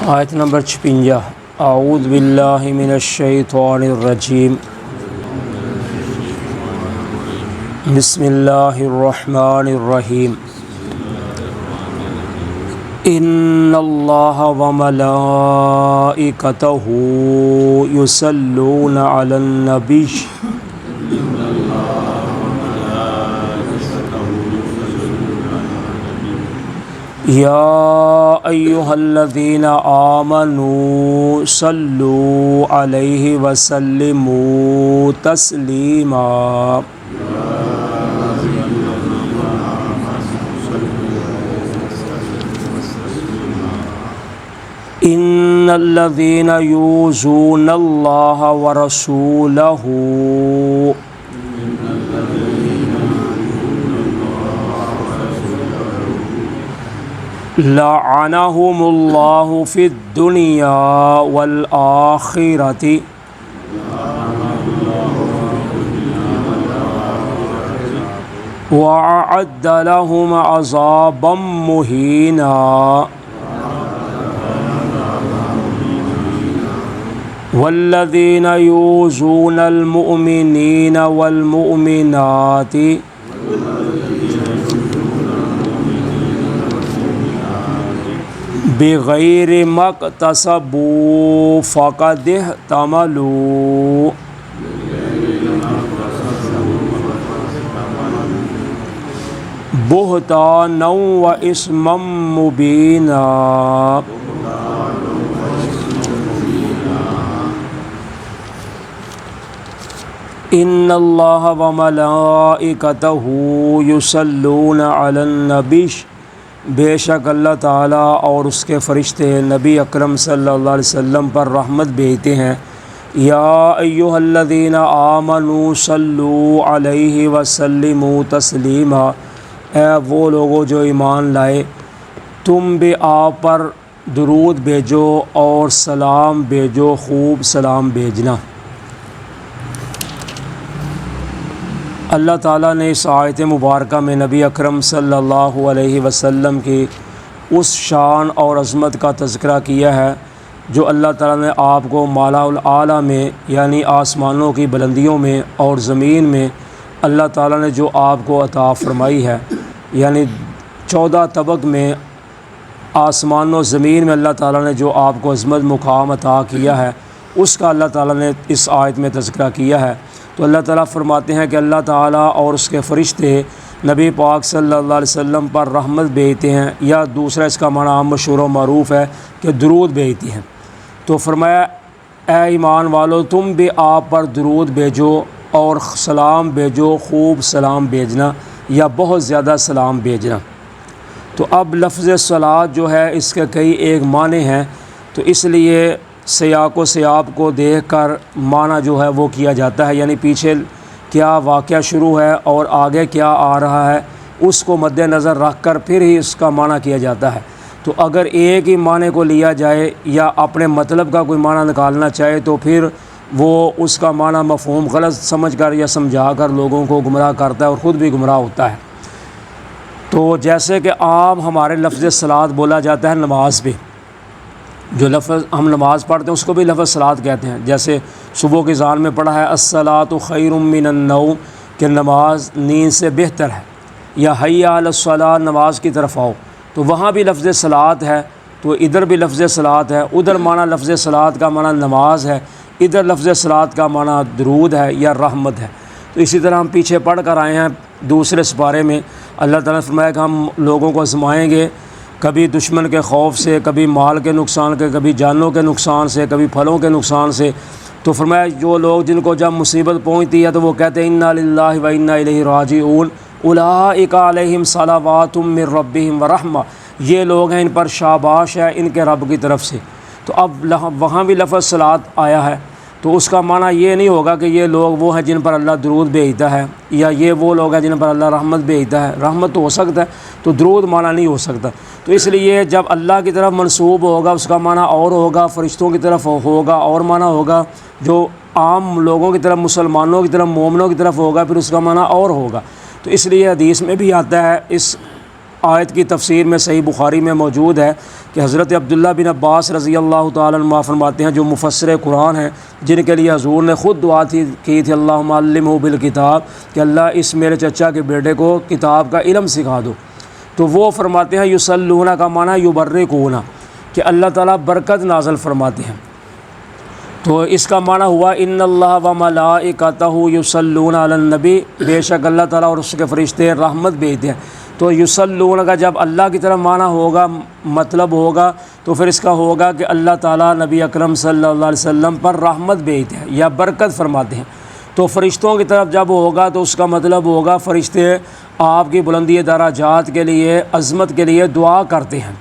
آیت نمبر 56 اعوذ باللہ من الشیطان الرجیم بسم اللہ الرحمن الرحیم ان اللہ وملائکتہ یصلون علی النبی یا ایہا الذین آمنوا صلوا علیہ وسلموا تسلیما ان الذین یؤذون اللہ ورسولہ لعنہم اللہ فی الدنیا والآخرۃ وأعد لهم عذابا مہینا والذین یؤذون المؤمنین والمؤمنات بغیر ما اکتسبوا فقد احتملوا بہتانا و اثما مبینا ان اللہ وملائکتہ یصلون علی النبی، بے شک اللہ تعالیٰ اور اس کے فرشتے نبی اکرم صلی اللہ علیہ وسلم پر رحمت بھیجتے ہیں۔ یا ایہا الذین آمنوا صلوا علیہ وسلموا تسلیما، اے وہ لوگوں جو ایمان لائے تم بھی آپ پر درود بھیجو اور سلام بھیجو، خوب سلام بھیجنا۔ اللہ تعالیٰ نے اس آیت مبارکہ میں نبی اکرم صلی اللہ علیہ وسلم کی اس شان اور عظمت کا تذکرہ کیا ہے جو اللہ تعالیٰ نے آپ کو مالا الاعلیٰ میں یعنی آسمانوں کی بلندیوں میں اور زمین میں اللہ تعالیٰ نے جو آپ کو عطا فرمائی ہے، یعنی 14 طبق میں آسمان و زمین میں اللہ تعالیٰ نے جو آپ کو عظمت مقام عطا کیا ہے، اس کا اللہ تعالیٰ نے اس آیت میں تذکرہ کیا ہے۔ تو اللہ تعالیٰ فرماتے ہیں کہ اللہ تعالیٰ اور اس کے فرشتے نبی پاک صلی اللہ علیہ وسلم پر رحمت بھیجتے ہیں، یا دوسرا اس کا معنی عام مشہور و معروف ہے کہ درود بھیجتی ہیں۔ تو فرمایا اے ایمان والو تم بھی آپ پر درود بھیجو اور سلام بھیجو، خوب سلام بھیجنا یا بہت زیادہ سلام بھیجنا۔ تو اب لفظ صلاۃ جو ہے اس کے کئی ایک معنی ہیں، تو اس لیے سیاق و سیاق کو دیکھ کر معنی جو ہے وہ کیا جاتا ہے، یعنی پیچھے کیا واقعہ شروع ہے اور آگے کیا آ رہا ہے اس کو مد نظر رکھ کر پھر ہی اس کا معنی کیا جاتا ہے۔ تو اگر ایک ہی معنی کو لیا جائے یا اپنے مطلب کا کوئی معنی نکالنا چاہے تو پھر وہ اس کا معنی مفہوم غلط سمجھ کر یا سمجھا کر لوگوں کو گمراہ کرتا ہے اور خود بھی گمراہ ہوتا ہے۔ تو جیسے کہ عام ہمارے لفظ صلاۃ بولا جاتا ہے نماز پہ، جو لفظ ہم نماز پڑھتے ہیں اس کو بھی لفظ صلاۃ کہتے ہیں، جیسے صبح کی اذان میں پڑھا ہے الصلاۃ خیر من النوم، کہ نماز نیند سے بہتر ہے، یا حی علی الصلاۃ نماز کی طرف آؤ، تو وہاں بھی لفظ صلاۃ ہے، تو ادھر بھی لفظ صلاۃ ہے، ادھر معنی لفظ صلاۃ کا معنی نماز ہے، ادھر لفظ صلاۃ کا معنی درود ہے یا رحمت ہے۔ تو اسی طرح ہم پیچھے پڑھ کر آئے ہیں دوسرے سپارے میں اللہ تعالیٰ نے فرمایا کہ ہم لوگوں کو آزمائیں گے، کبھی دشمن کے خوف سے، کبھی مال کے نقصان کے، کبھی جانوں کے نقصان سے، کبھی پھلوں کے نقصان سے۔ تو فرمایا جو لوگ جن کو جب مصیبت پہنچتی ہے تو وہ کہتے ہیں انا للہ و انا الیہ راجعون اولئک علیہم صلوات من ربہم ورحمہ، یہ لوگ ہیں ان پر شاباش ہے ان کے رب کی طرف سے۔ تو اب وہاں بھی لفظ صلاۃ آیا ہے، تو اس کا معنی یہ نہیں ہوگا کہ یہ لوگ وہ ہیں جن پر اللہ درود بھیجتا ہے، یا یہ وہ لوگ ہیں جن پر اللہ رحمت بھیجتا ہے۔ رحمت تو ہو سکتا ہے، تو درود معنی نہیں ہو سکتا۔ تو اس لیے جب اللہ کی طرف منسوب ہوگا اس کا معنی اور ہوگا، فرشتوں کی طرف ہوگا اور معنی ہوگا، جو عام لوگوں کی طرف مسلمانوں کی طرف مومنوں کی طرف ہوگا پھر اس کا معنی اور ہوگا۔ تو اس لیے حدیث میں بھی آتا ہے، اس آیت کی تفسیر میں صحیح بخاری میں موجود ہے کہ حضرت عبداللہ بن عباس رضی اللہ تعالیٰ عنہ فرماتے ہیں، جو مفسر قرآن ہیں، جن کے لیے حضور نے خود دعا کی تھی اللہم علمہ بالکتاب، کہ اللہ اس میرے چچا کے بیٹے کو کتاب کا علم سکھا دو، تو وہ فرماتے ہیں یصلون کا معنی یبرکون، کہ اللہ تعالیٰ برکت نازل فرماتے ہیں۔ تو اس کا معنی ہوا ان اللہ و ملائکتہ یصلون علی النبی، بے شک اللہ تعالیٰ اور اس کے فرشتے رحمت بھیجتے ہیں۔ تو یصلون کا جب اللہ کی طرف معنی ہوگا، مطلب ہوگا، تو پھر اس کا ہوگا کہ اللہ تعالیٰ نبی اکرم صلی اللہ علیہ وسلم پر رحمت بھیجتے ہیں یا برکت فرماتے ہیں۔ تو فرشتوں کی طرف جب ہوگا تو اس کا مطلب ہوگا فرشتے آپ کی بلندی درجات کے لیے، عظمت کے لیے دعا کرتے ہیں۔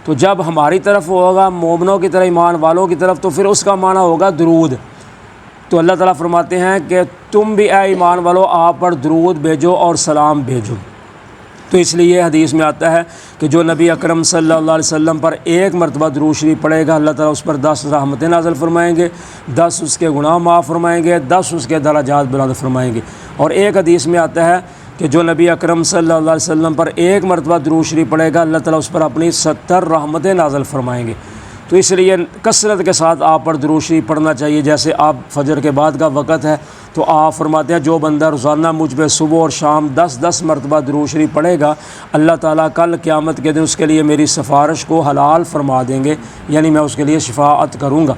تو جب ہماری طرف ہوگا، مومنوں کی طرح، ایمان والوں کی طرف، تو پھر اس کا معنی ہوگا درود۔ تو اللہ تعالیٰ فرماتے ہیں کہ تم بھی اے ایمان والو آپ پر درود بھیجو اور سلام بھیجو۔ تو اس لیے حدیث میں آتا ہے کہ جو نبی اکرم صلی اللہ علیہ وسلم پر ایک مرتبہ درود شریف پڑھے گا، اللہ تعالیٰ اس پر 10 رحمتیں نازل فرمائیں گے، 10 اس کے گناہ معاف فرمائیں گے، 10 اس کے درجات بلند فرمائیں گے۔ اور ایک حدیث میں آتا ہے کہ جو نبی اکرم صلی اللہ علیہ وسلم پر ایک مرتبہ درود شریف پڑھے گا، اللہ تعالیٰ اس پر اپنی 70 رحمتیں نازل فرمائیں گے۔ تو اس لیے کثرت کے ساتھ آپ پر درود شریف پڑھنا چاہیے۔ جیسے آپ فجر کے بعد کا وقت ہے تو آپ فرماتے ہیں جو بندہ روزانہ مجھ پہ صبح اور شام 10 مرتبہ درود شریف پڑھے گا، اللہ تعالیٰ کل قیامت کے دن اس کے لیے میری سفارش کو حلال فرما دیں گے، یعنی میں اس کے لیے شفاعت کروں گا۔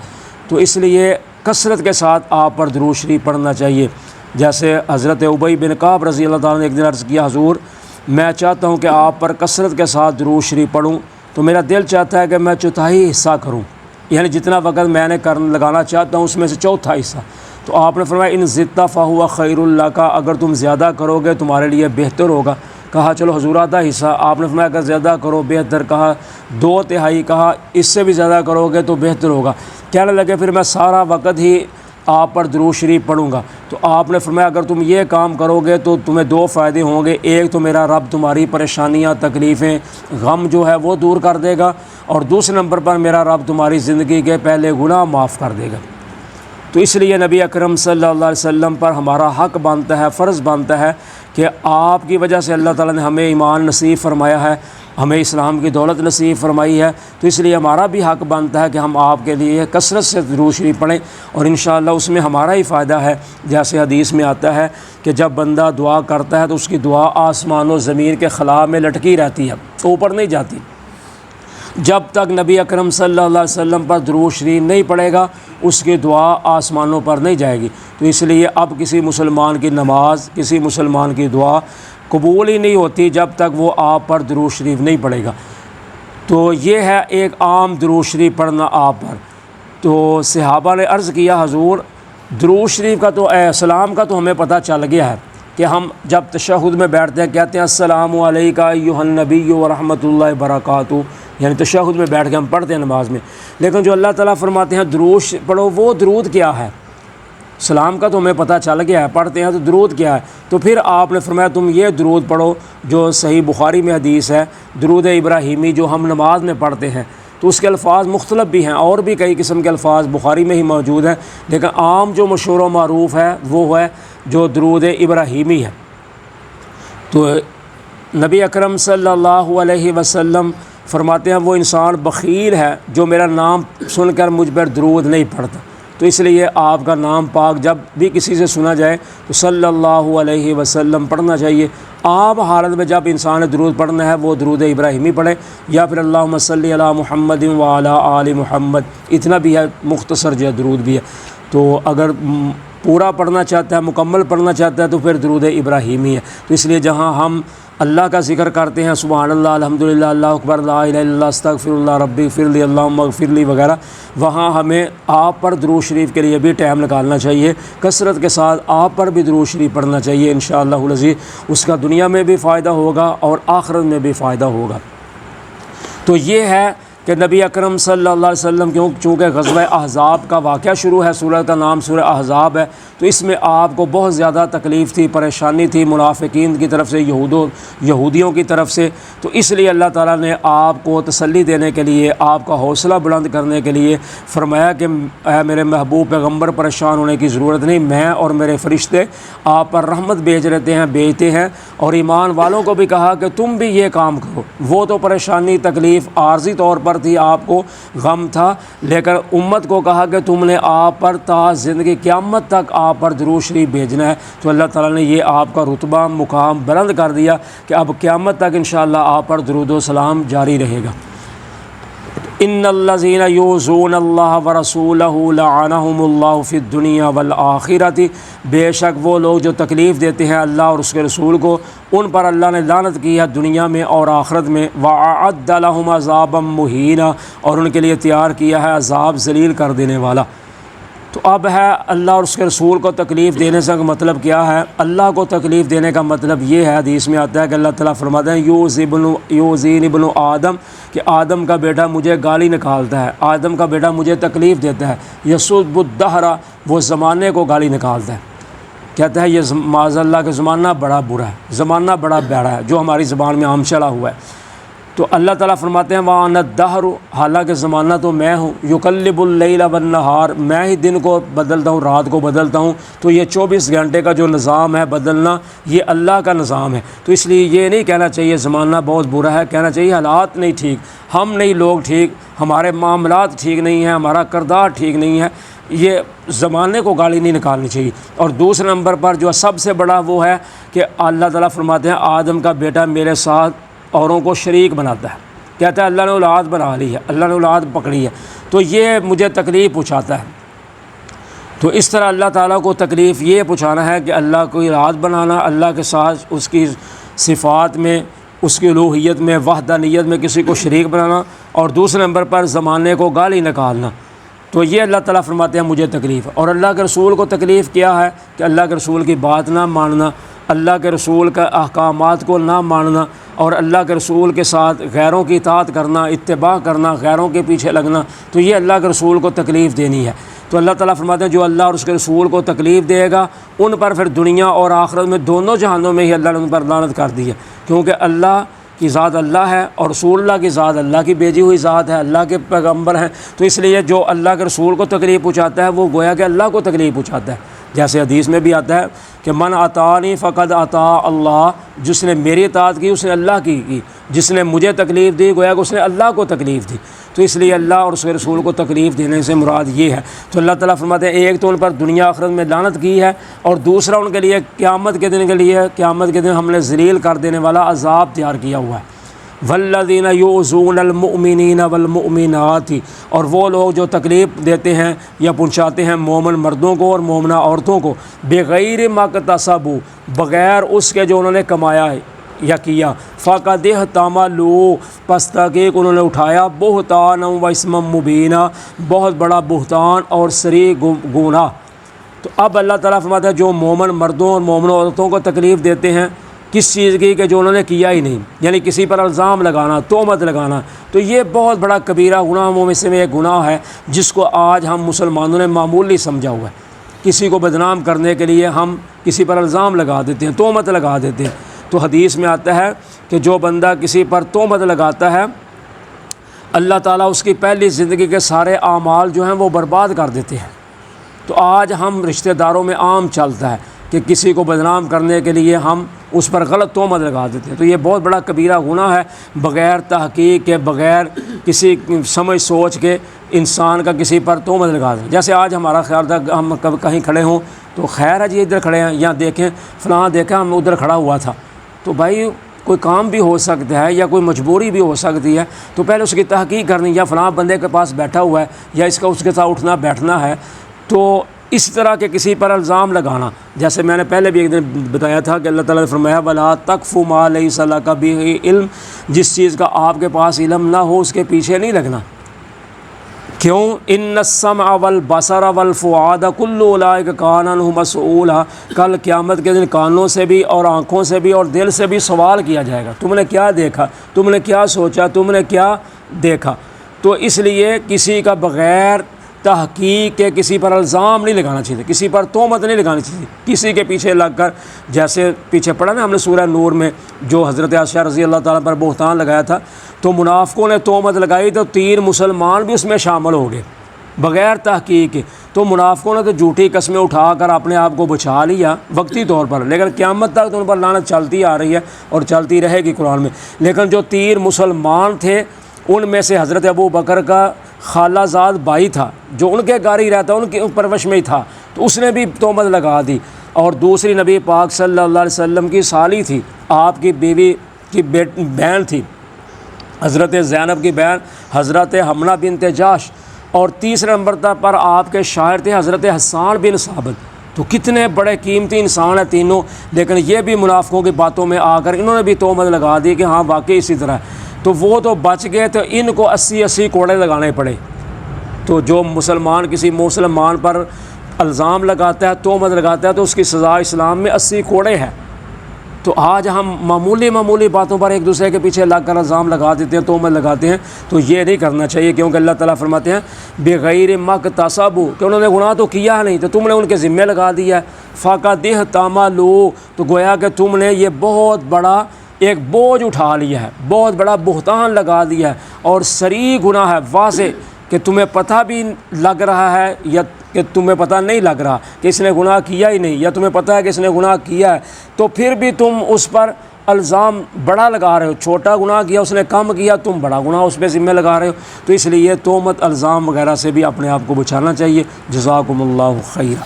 تو اس لیے کثرت کے ساتھ آپ پر درود شریف پڑھنا چاہیے۔ جیسے حضرت ابی بن کعب رضی اللہ تعالیٰ نے ایک دن عرض کیا، حضور میں چاہتا ہوں کہ آپ پر کثرت کے ساتھ درود شریف پڑھوں، تو میرا دل چاہتا ہے کہ میں چوتھائی حصہ کروں، یعنی جتنا وقت میں نے لگانا چاہتا ہوں اس میں سے چوتھا حصہ۔ تو آپ نے فرمایا ان زدت فہو خیر اللہ کا، اگر تم زیادہ کرو گے تمہارے لیے بہتر ہوگا۔ کہا چلو حضور آدھا حصہ، آپ نے فرمایا اگر زیادہ کرو بہتر، کہا 2/3، کہا اس سے بھی زیادہ کرو گے تو بہتر ہوگا۔ کہنے لگے پھر میں سارا وقت ہی آپ پر درود شریف پڑھوں گا۔ تو آپ نے فرمایا اگر تم یہ کام کرو گے تو تمہیں 2 فائدے ہوں گے، ایک تو میرا رب تمہاری پریشانیاں، تکلیفیں، غم جو ہے وہ دور کر دے گا، اور دوسرے نمبر پر میرا رب تمہاری زندگی کے پہلے گناہ معاف کر دے گا۔ تو اس لیے نبی اکرم صلی اللہ علیہ وسلم پر ہمارا حق بنتا ہے، فرض بنتا ہے کہ آپ کی وجہ سے اللہ تعالیٰ نے ہمیں ایمان نصیب فرمایا ہے، ہمیں اسلام کی دولت نصیب فرمائی ہے، تو اس لیے ہمارا بھی حق بنتا ہے کہ ہم آپ کے لیے کثرت سے درود شریف پڑھیں، اور انشاءاللہ اس میں ہمارا ہی فائدہ ہے۔ جیسے حدیث میں آتا ہے کہ جب بندہ دعا کرتا ہے تو اس کی دعا آسمان و زمین کے خلا میں لٹکی رہتی ہے، اوپر نہیں جاتی۔ جب تک نبی اکرم صلی اللہ علیہ وسلم پر درود شریف نہیں پڑھے گا اس کی دعا آسمانوں پر نہیں جائے گی۔ تو اس لیے اب کسی مسلمان کی نماز، کسی مسلمان کی دعا قبول ہی نہیں ہوتی جب تک وہ آپ پر درود شریف نہیں پڑھے گا۔ تو یہ ہے ایک عام درود شریف پڑھنا آپ پر۔ تو صحابہ نے عرض کیا حضور درود شریف کا تو سلام کا تو ہمیں پتہ چل گیا ہے کہ ہم جب تشہد میں بیٹھتے ہیں کہتے ہیں السلام علیکہ ایھا النبی ورحمۃ اللہ وبرکاتہ، یعنی تشہد میں بیٹھ کے ہم پڑھتے ہیں نماز میں، لیکن جو اللہ تعالیٰ فرماتے ہیں درود پڑھو، وہ درود کیا ہے؟ سلام کا تو ہمیں پتہ چل گیا ہے، پڑھتے ہیں تو درود کیا ہے؟ تو پھر آپ نے فرمایا تم یہ درود پڑھو جو صحیح بخاری میں حدیث ہے، درود ابراہیمی، جو ہم نماز میں پڑھتے ہیں۔ تو اس کے الفاظ مختلف بھی ہیں، اور بھی کئی قسم کے الفاظ بخاری میں ہی موجود ہیں، لیکن عام جو مشہور و معروف ہے وہ ہے جو درود ابراہیمی ہے۔ تو نبی اکرم صلی اللہ علیہ وسلم فرماتے ہیں وہ انسان بخیل ہے جو میرا نام سن کر مجھ پر درود نہیں پڑھتا۔ تو اس لیے آپ کا نام پاک جب بھی کسی سے سنا جائے تو صلی اللہ علیہ وسلم پڑھنا چاہیے۔ عام حالت میں جب انسان نے درود پڑھنا ہے وہ درود ابراہیمی پڑھے، یا پھر اللہم صلی علی محمد وعلی آل محمد، اتنا بھی ہے، مختصر جو درود بھی ہے۔ تو اگر پورا پڑھنا چاہتا ہے، مکمل پڑھنا چاہتا ہے تو پھر درود ابراہیمی ہے۔ تو اس لیے جہاں ہم اللہ کا ذکر کرتے ہیں سبحان اللہ، الحمدللہ، اللہ اکبر، لا الہ الا اللہ، استغفر اللہ ربی اغفر لی، اللہم اغفر لی وغیرہ، وہاں ہمیں آپ پر درود شریف کے لیے بھی ٹائم نکالنا چاہیے، کثرت کے ساتھ آپ پر بھی درود شریف پڑھنا چاہیے۔ انشاءاللہ العزیز اس کا دنیا میں بھی فائدہ ہوگا اور آخرت میں بھی فائدہ ہوگا۔ تو یہ ہے کہ نبی اکرم صلی اللہ علیہ وسلم چونکہ غزوہ احزاب کا واقعہ شروع ہے، سورہ کا نام سورہ احزاب ہے، تو اس میں آپ کو بہت زیادہ تکلیف تھی، پریشانی تھی منافقین کی طرف سے، یہودیوں کی طرف سے۔ تو اس لیے اللہ تعالیٰ نے آپ کو تسلی دینے کے لیے، آپ کا حوصلہ بلند کرنے کے لیے فرمایا کہ اے میرے محبوب پیغمبر پریشان ہونے کی ضرورت نہیں، میں اور میرے فرشتے آپ پر رحمت بھیجتے ہیں، اور ایمان والوں کو بھی کہا کہ تم بھی یہ کام کرو۔ وہ تو پریشانی تکلیف عارضی طور پر تھی، آپ کو غم تھا، لیکن امت کو کہا کہ تم نے آپ پر تا زندگی قیامت تک آپ پر درود شریف بھیجنا ہے۔ تو اللہ تعالیٰ نے یہ آپ کا رتبہ مقام بلند کر دیا کہ اب قیامت تک انشاءاللہ آپ پر درود و سلام جاری رہے گا۔ ان الذین یؤذون اللہ ورسولہ لعنہم اللہ فی الدنیا والآخرۃ، بے شک وہ لوگ جو تکلیف دیتے ہیں اللہ اور اس کے رسول کو، ان پر اللہ نے لعنت کی ہے دنیا میں اور آخرت میں۔ وأعد لهم عذابا مہینا، اور ان کے لیے تیار کیا ہے عذاب ذلیل کر دینے والا۔ تو اب ہے اللہ اور اس کے رسول کو تکلیف دینے سے مطلب کیا ہے؟ اللہ کو تکلیف دینے کا مطلب یہ ہے، حدیث میں آتا ہے کہ اللہ تعالیٰ فرماتے ہیں یؤذینی ابن آدم، کہ آدم کا بیٹا مجھے گالی نکالتا ہے، آدم کا بیٹا مجھے تکلیف دیتا ہے۔ یسب الدہر، وہ زمانے کو گالی نکالتا ہے، کہتا ہے یہ معاذ اللہ کہ زمانہ بڑا برا ہے، زمانہ بڑا بیڑا ہے، جو ہماری زبان میں عام چلا ہوا ہے۔ تو اللہ تعالیٰ فرماتے ہیں وَأَنَا الدَّهْرُ، حالانکہ زمانہ تو میں ہوں، يُقَلِّبُ اللَّيْلَ وَالنَّهَارِ، میں ہی دن کو بدلتا ہوں، رات کو بدلتا ہوں۔ تو یہ 24 گھنٹے کا جو نظام ہے بدلنا، یہ اللہ کا نظام ہے۔ تو اس لیے یہ نہیں کہنا چاہیے زمانہ بہت برا ہے، کہنا چاہیے حالات نہیں ٹھیک، ہم نہیں لوگ ٹھیک، ہمارے معاملات ٹھیک نہیں ہیں، ہمارا کردار ٹھیک نہیں ہے۔ یہ زمانے کو گالی نہیں نکالنی چاہیے۔ اور دوسرے نمبر پر جو سب سے بڑا وہ ہے کہ اللہ تعالیٰ فرماتے ہیں آدم کا بیٹا میرے ساتھ اوروں کو شریک بناتا ہے، کہتا ہے اللہ نے اولاد بنا لی ہے، اللہ نے اولاد پکڑی ہے، تو یہ مجھے تکلیف پہنچاتا ہے۔ تو اس طرح اللہ تعالیٰ کو تکلیف یہ پہنچانا ہے کہ اللہ کو اولاد بنانا، اللہ کے ساتھ اس کی صفات میں، اس کی الوہیت میں، وحدانیت میں کسی کو شریک بنانا، اور دوسرے نمبر پر زمانے کو گالی نکالنا۔ تو یہ اللہ تعالیٰ فرماتے ہیں مجھے تکلیف ہے۔ اور اللہ کے رسول کو تکلیف کیا ہے کہ اللہ کے رسول کی بات نہ ماننا، اللہ کے رسول کا احکامات کو نہ ماننا، اور اللہ کے رسول کے ساتھ غیروں کی اطاعت کرنا، اتباع کرنا، غیروں کے پیچھے لگنا، تو یہ اللہ کے رسول کو تکلیف دینی ہے۔ تو اللہ تعالیٰ فرماتے ہیں جو اللہ اور اس کے رسول کو تکلیف دے گا ان پر پھر دنیا اور آخرت میں دونوں جہانوں میں ہی اللہ نے ان پر لعنت کر دی ہے، کیونکہ اللہ کی ذات اللہ ہے اور رسول اللہ کی ذات اللہ کی بھیجی ہوئی ذات ہے، اللہ کے پیغمبر ہیں۔ تو اس لیے جو اللہ کے رسول کو تکلیف پہنچاتا ہے وہ گویا کہ اللہ کو تکلیف پہنچاتا ہے۔ جیسے حدیث میں بھی آتا ہے کہ من اطاعنی فقد اطاع اللہ، جس نے میری اطاعت کی اس نے اللہ کی، جس نے مجھے تکلیف دی گویا کہ اس نے اللہ کو تکلیف دی۔ تو اس لیے اللہ اور اس کے رسول کو تکلیف دینے سے مراد یہ ہے۔ تو اللہ تعالیٰ فرماتے ہیں ایک تو ان پر دنیا آخرت میں لعنت کی ہے، اور دوسرا ان کے لیے قیامت کے دن ہم نے ذلیل کر دینے والا عذاب تیار کیا ہوا ہے۔ والذین یؤذون المؤمنین والمؤمنات، اور وہ لوگ جو تکلیف دیتے ہیں یا پہنچاتے ہیں مومن مردوں کو اور مومنہ عورتوں کو، بغیر ما اکتسبوا، بغیر اس کے جو انہوں نے کمایا ہے یا کیا، فقد احتملوا، پس تحقیق انہوں نے اٹھایا بہتانا و اسما مبینا، بہت بڑا بہتان اور صریح گناہ۔ تو اب اللہ تعالیٰ فرماتا ہے جو مومن مردوں اور مومن عورتوں کو تکلیف دیتے ہیں کس چیز کی کہ جو انہوں نے کیا ہی نہیں، یعنی کسی پر الزام لگانا، تہمت لگانا، تو یہ بہت بڑا کبیرہ گناہوں میں سے ایک گناہ ہے جس کو آج ہم مسلمانوں نے معمولی سمجھا ہوا ہے۔ کسی کو بدنام کرنے کے لیے ہم کسی پر الزام لگا دیتے ہیں، تہمت لگا دیتے ہیں۔ تو حدیث میں آتا ہے کہ جو بندہ کسی پر تہمت لگاتا ہے اللہ تعالیٰ اس کی پہلی زندگی کے سارے اعمال جو ہیں وہ برباد کر دیتے ہیں۔ تو آج ہم رشتہ داروں میں عام چلتا ہے کہ کسی کو بدنام کرنے کے لیے ہم اس پر غلط تہمت لگا دیتے ہیں۔ تو یہ بہت بڑا کبیرہ گناہ ہے، بغیر تحقیق کے، بغیر کسی سمجھ سوچ کے انسان کا کسی پر تہمت لگا دیں۔ جیسے آج ہمارا خیال تھا کہ ہم کہیں کھڑے ہوں تو خیر ہے جی ادھر کھڑے ہیں، یا دیکھیں فلاں دیکھا ہم ادھر کھڑا ہوا تھا، تو بھائی کوئی کام بھی ہو سکتا ہے یا کوئی مجبوری بھی ہو سکتی ہے، تو پہلے اس کی تحقیق کرنی، یا فلاں بندے کے پاس بیٹھا ہوا ہے یا اس کے ساتھ اٹھنا بیٹھنا ہے۔ تو اس طرح کے کسی پر الزام لگانا، جیسے میں نے پہلے بھی ایک دن بتایا تھا کہ اللہ تعالیٰ نے فرمایا وَلَا تَقْفُ مَا لَيْسَ لَكَ بِهِ علم، جس چیز کا آپ کے پاس علم نہ ہو اس کے پیچھے نہیں لگنا۔ کیوں؟ ان السمع والبصر والفؤاد کل اولئک کان عنہ مسئولا، کل قیامت کے دن کانوں سے بھی اور آنکھوں سے بھی اور دل سے بھی سوال کیا جائے گا، تم نے کیا دیکھا، تم نے کیا سوچا، تم نے کیا دیکھا۔ تو اس لیے کسی کا بغیر تحقیق کے کسی پر الزام نہیں لگانا چاہیے، کسی پر تہمت نہیں لگانی چاہیے، کسی کے پیچھے لگ کر، جیسے پیچھے پڑھا نا ہم نے سورہ نور میں جو حضرت عائشہ رضی اللہ تعالیٰ پر بہتان لگایا تھا، تو منافقوں نے تہمت لگائی تو 3 مسلمان بھی اس میں شامل ہو گئے بغیر تحقیق کے۔ تو تو منافقوں نے تو جھوٹی قسمیں اٹھا کر اپنے آپ کو بچا لیا وقتی طور پر، لیکن قیامت تک تو ان پر لعنت چلتی آ رہی ہے اور چلتی رہے گی قرآن میں۔ لیکن جو تیر مسلمان تھے ان میں سے حضرت ابو بکر کا خالہ زاد بھائی تھا جو ان کے گھر ہی رہتا، ان کی پرورش میں ہی تھا، تو اس نے بھی تہمت لگا دی۔ اور دوسری نبی پاک صلی اللہ علیہ وسلم کی سالی تھی، آپ کی بیوی کی بہن تھی، حضرت زینب کی بہن حضرت حمنہ بنت جاش، اور تیسرے نمبر پر آپ کے شاعر تھے حضرت حسان بن ثابت۔ تو کتنے بڑے قیمتی انسان ہیں تینوں، لیکن یہ بھی منافقوں کی باتوں میں آ کر انہوں نے بھی تہمت لگا دی کہ ہاں واقعی اسی طرح ہے۔ تو وہ تو بچ گئے، تو ان کو 80 کوڑے لگانے پڑے۔ تو جو مسلمان کسی مسلمان پر الزام لگاتا ہے، تہمت لگاتا ہے، تو اس کی سزا اسلام میں 80 کوڑے ہے۔ تو آج ہم معمولی باتوں پر ایک دوسرے کے پیچھے لگ کر الزام لگا دیتے ہیں، تہمت لگاتے ہیں، تو یہ نہیں کرنا چاہیے، کیونکہ اللہ تعالیٰ فرماتے ہیں بغیر مکتسبوا، کہ انہوں نے گناہ تو کیا نہیں، تو تم نے ان کے ذمے لگا دیا ہے۔ فقد احتملوا، تو گویا کہ تم نے یہ بہت بڑا ایک بوجھ اٹھا لیا ہے، بہت بڑا بہتان لگا دیا ہے، اور صریح گناہ ہے، واضح، کہ تمہیں پتہ بھی لگ رہا ہے یا کہ تمہیں پتہ نہیں لگ رہا کہ اس نے گناہ کیا ہی نہیں، یا تمہیں پتہ ہے کہ اس نے گناہ کیا ہے، تو پھر بھی تم اس پر الزام بڑا لگا رہے ہو۔ چھوٹا گناہ کیا، اس نے کم کیا، تم بڑا گناہ اس پہ ذمہ لگا رہے ہو۔ تو اس لیے تہمت، الزام وغیرہ سے بھی اپنے آپ کو بچانا چاہیے۔ جزاکم اللہ خیرا۔